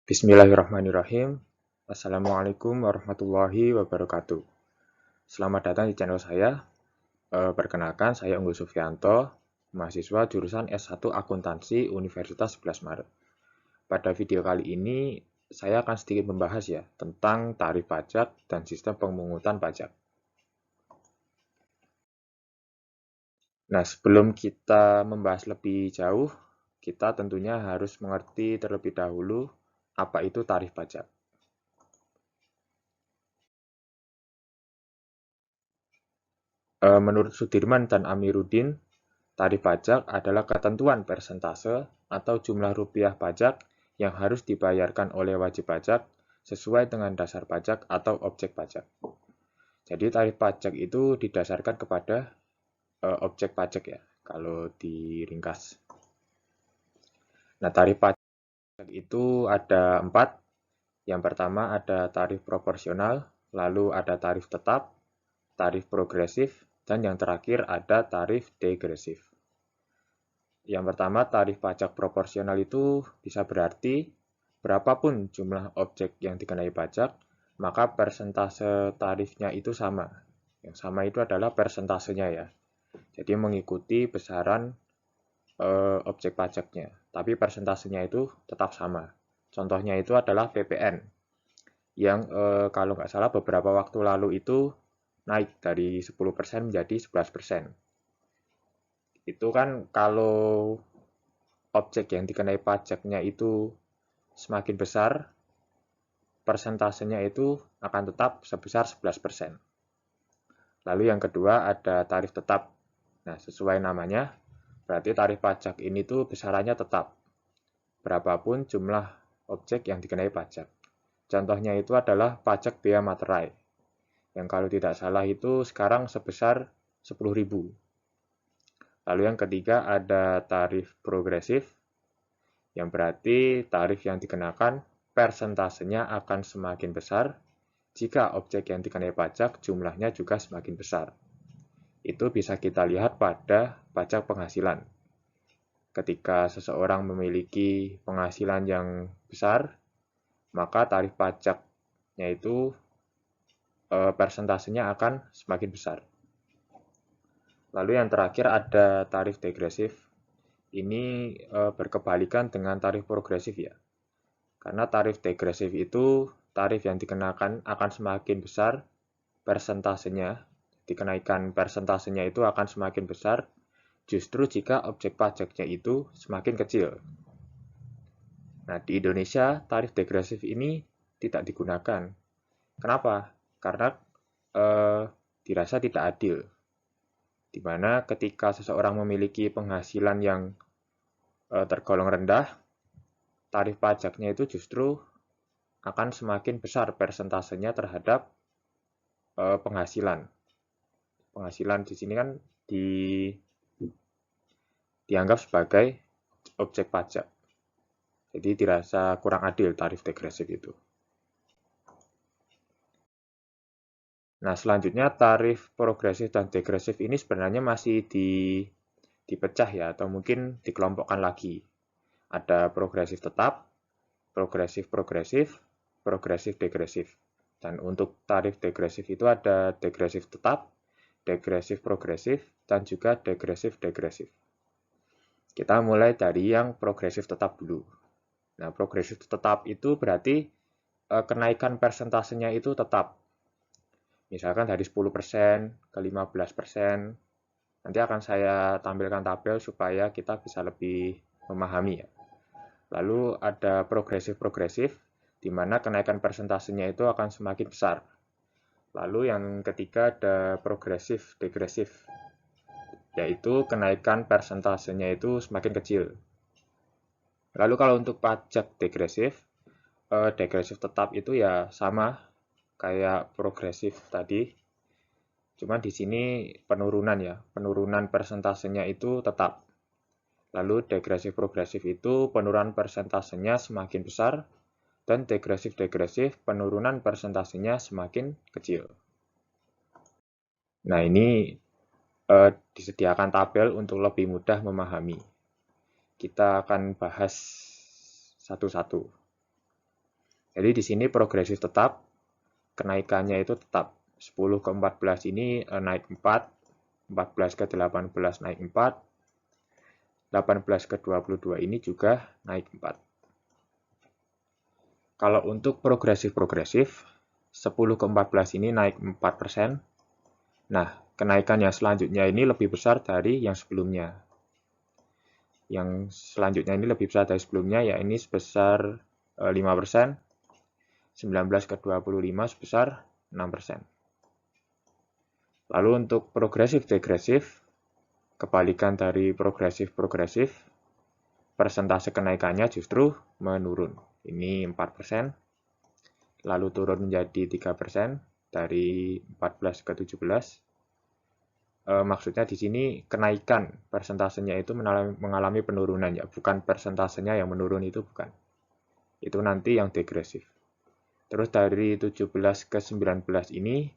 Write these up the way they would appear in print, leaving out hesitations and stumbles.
Bismillahirrahmanirrahim. Assalamualaikum warahmatullahi wabarakatuh. Selamat datang di channel saya. Perkenalkan, saya Unggul Sufianto, mahasiswa jurusan S1 Akuntansi Universitas 11 Maret. Pada video kali ini, saya akan sedikit membahas ya tentang tarif pajak dan sistem pemungutan pajak. Nah, sebelum kita membahas lebih jauh, kita tentunya harus mengerti terlebih dahulu apa itu tarif pajak. Menurut Sudirman dan Amiruddin, tarif pajak adalah ketentuan persentase atau jumlah rupiah pajak yang harus dibayarkan oleh wajib pajak sesuai dengan dasar pajak atau objek pajak. Jadi tarif pajak itu didasarkan kepada objek pajak ya, kalau diringkas. Nah, tarif pajak itu ada 4. Yang pertama ada tarif proporsional, lalu ada tarif tetap, tarif progresif, dan yang terakhir ada tarif degresif. Yang pertama, tarif pajak proporsional itu bisa berarti berapapun jumlah objek yang dikenai pajak, maka persentase tarifnya itu sama. Yang sama itu adalah persentasenya ya. Jadi mengikuti besaran objek pajaknya, tapi persentasenya itu tetap sama. Contohnya itu adalah PPN, yang kalau nggak salah beberapa waktu lalu itu naik dari 10% menjadi 11%. Itu kan kalau objek yang dikenai pajaknya itu semakin besar, persentasenya itu akan tetap sebesar 11%. Lalu yang kedua ada tarif tetap. Nah, sesuai namanya, berarti tarif pajak ini tuh besarannya tetap. Berapapun jumlah objek yang dikenai pajak. Contohnya itu adalah pajak bea materai. Yang kalau tidak salah itu sekarang sebesar 10.000. Lalu yang ketiga ada tarif progresif, yang berarti tarif yang dikenakan persentasenya akan semakin besar jika objek yang dikenai pajak jumlahnya juga semakin besar. Itu bisa kita lihat pada pajak penghasilan. Ketika seseorang memiliki penghasilan yang besar, maka tarif pajaknya itu persentasenya akan semakin besar. Lalu yang terakhir ada tarif degresif. Ini berkebalikan dengan tarif progresif ya. Karena tarif degresif itu tarif yang dikenakan akan semakin besar persentasenya, dikenaikan persentasenya itu akan semakin besar justru jika objek pajaknya itu semakin kecil. Nah, di Indonesia tarif degresif ini tidak digunakan. Kenapa? Karena dirasa tidak adil. Di mana ketika seseorang memiliki penghasilan yang tergolong rendah, tarif pajaknya itu justru akan semakin besar persentasenya terhadap penghasilan. Penghasilan di sini kan dianggap sebagai objek pajak. Jadi dirasa kurang adil tarif degresif itu. Nah, selanjutnya tarif progresif dan degresif ini sebenarnya masih dipecah ya, atau mungkin dikelompokkan lagi. Ada progresif tetap, progresif progresif, progresif degresif. Dan untuk tarif degresif itu ada degresif tetap, degresif progresif, dan juga degresif degresif. Kita mulai dari yang progresif tetap dulu. Nah, progresif tetap itu berarti kenaikan persentasenya itu tetap. Misalkan dari 10% ke 15%. Nanti akan saya tampilkan tabel supaya kita bisa lebih memahami ya. Lalu ada progresif-progresif, di mana kenaikan persentasenya itu akan semakin besar. Lalu yang ketiga ada progresif-degresif, yaitu kenaikan persentasenya itu semakin kecil. Lalu kalau untuk pajak degresif, degresif tetap itu ya sama kayak progresif tadi. Cuma di sini penurunan ya, penurunan persentasenya itu tetap. Lalu degresif progresif itu penurunan persentasenya semakin besar, dan degresif-degresif penurunan persentasenya semakin kecil. Nah, ini disediakan tabel untuk lebih mudah memahami. Kita akan bahas satu-satu. Jadi di sini progresif tetap, kenaikannya itu tetap. 10 ke 14 ini naik 4, 14 ke 18 naik 4, 18 ke 22 ini juga naik 4. Kalau untuk progresif-progresif, 10 ke 14 ini naik 4%. Nah, kenaikan yang selanjutnya ini lebih besar dari yang sebelumnya. Yang selanjutnya ini lebih besar dari sebelumnya, ya ini sebesar 5%. 19 ke 25 sebesar 6%. Lalu untuk progresif-degresif, kebalikan dari progresif-progresif, persentase kenaikannya justru menurun. Ini 4%, lalu turun menjadi 3% dari 14 ke 17. Maksudnya di sini kenaikan persentasenya itu mengalami penurunan, ya, bukan persentasenya yang menurun, itu bukan. Itu nanti yang degresif. Terus dari 17 ke 19 ini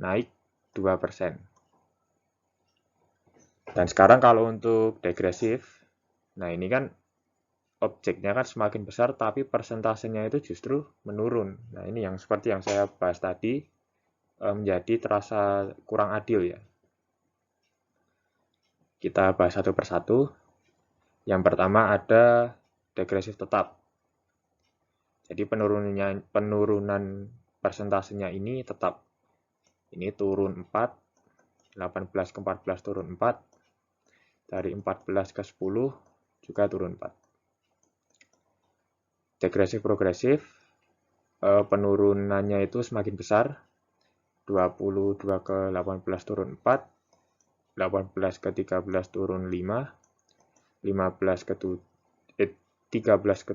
naik 2%. Dan sekarang kalau untuk degresif, nah ini kan objeknya kan semakin besar tapi persentasenya itu justru menurun. Nah ini yang seperti yang saya bahas tadi, menjadi terasa kurang adil, ya. Kita bahas satu persatu. Yang pertama ada degresif tetap. Jadi penurunan persentasenya ini tetap. Ini turun 4, 18 ke 14 turun 4, dari 14 ke 10 juga turun 4. Degresif-progresif, penurunannya itu semakin besar, 22 ke 18 turun 4, 18 ke 13 turun 5, 13 ke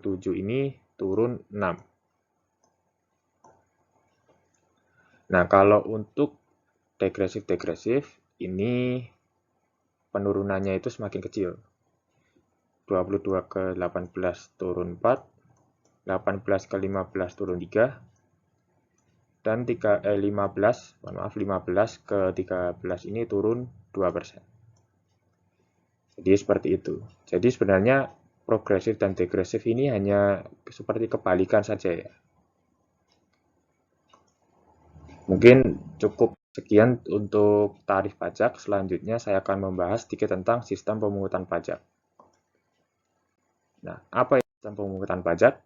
7 ini turun 6. Nah, kalau untuk degresif-degresif, ini penurunannya itu semakin kecil. 22 ke 18 turun 4, 18 ke 15 turun 3, dan 15 ke 13 ini turun 2%. Jadi seperti itu. Jadi sebenarnya progresif dan degresif ini hanya seperti kebalikan saja, ya. Mungkin cukup sekian untuk tarif pajak. Selanjutnya saya akan membahas sedikit tentang sistem pemungutan pajak. Nah, apa itu sistem pemungutan pajak?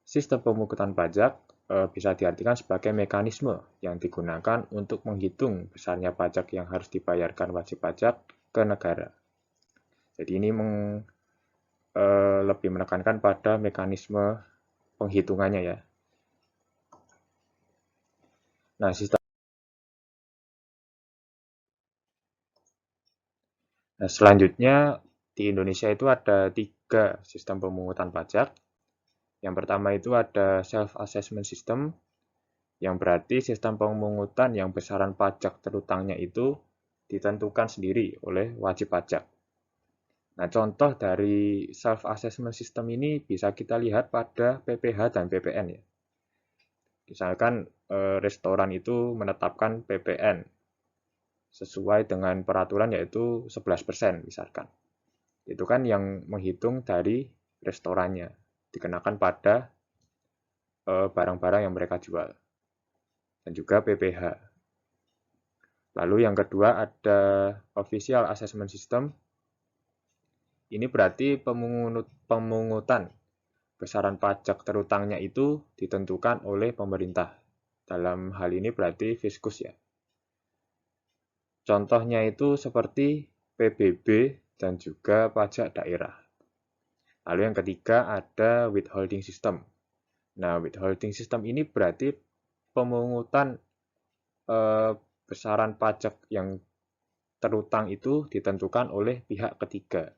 Sistem pemungutan pajak bisa diartikan sebagai mekanisme yang digunakan untuk menghitung besarnya pajak yang harus dibayarkan wajib pajak ke negara. Jadi ini lebih menekankan pada mekanisme penghitungannya, ya. Nah, selanjutnya di Indonesia itu ada 3 sistem pemungutan pajak. Yang pertama itu ada self-assessment system, yang berarti sistem pemungutan yang besaran pajak terutangnya itu ditentukan sendiri oleh wajib pajak. Nah, contoh dari self-assessment system ini bisa kita lihat pada PPh dan PPN, ya. Misalkan restoran itu menetapkan PPN sesuai dengan peraturan yaitu 11% misalkan. Itu kan yang menghitung dari restorannya, dikenakan pada barang-barang yang mereka jual. Dan juga PPh. Lalu yang kedua ada official assessment system. Ini berarti pemungutan besaran pajak terutangnya itu ditentukan oleh pemerintah. Dalam hal ini berarti Fiskus, ya. Contohnya itu seperti PBB dan juga pajak daerah. Lalu yang ketiga ada withholding system. Nah, withholding system ini berarti pemungutan besaran pajak yang terutang itu ditentukan oleh pihak ketiga.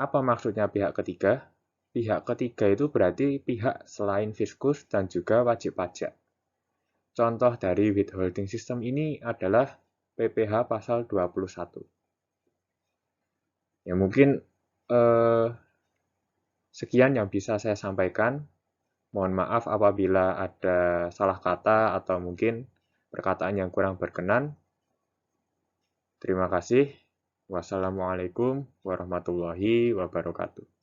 Apa maksudnya pihak ketiga? Pihak ketiga itu berarti pihak selain Fiskus dan juga wajib pajak. Contoh dari withholding system ini adalah PPh pasal 21. Ya mungkin sekian yang bisa saya sampaikan. Mohon maaf apabila ada salah kata atau mungkin perkataan yang kurang berkenan. Terima kasih. Wassalamualaikum warahmatullahi wabarakatuh.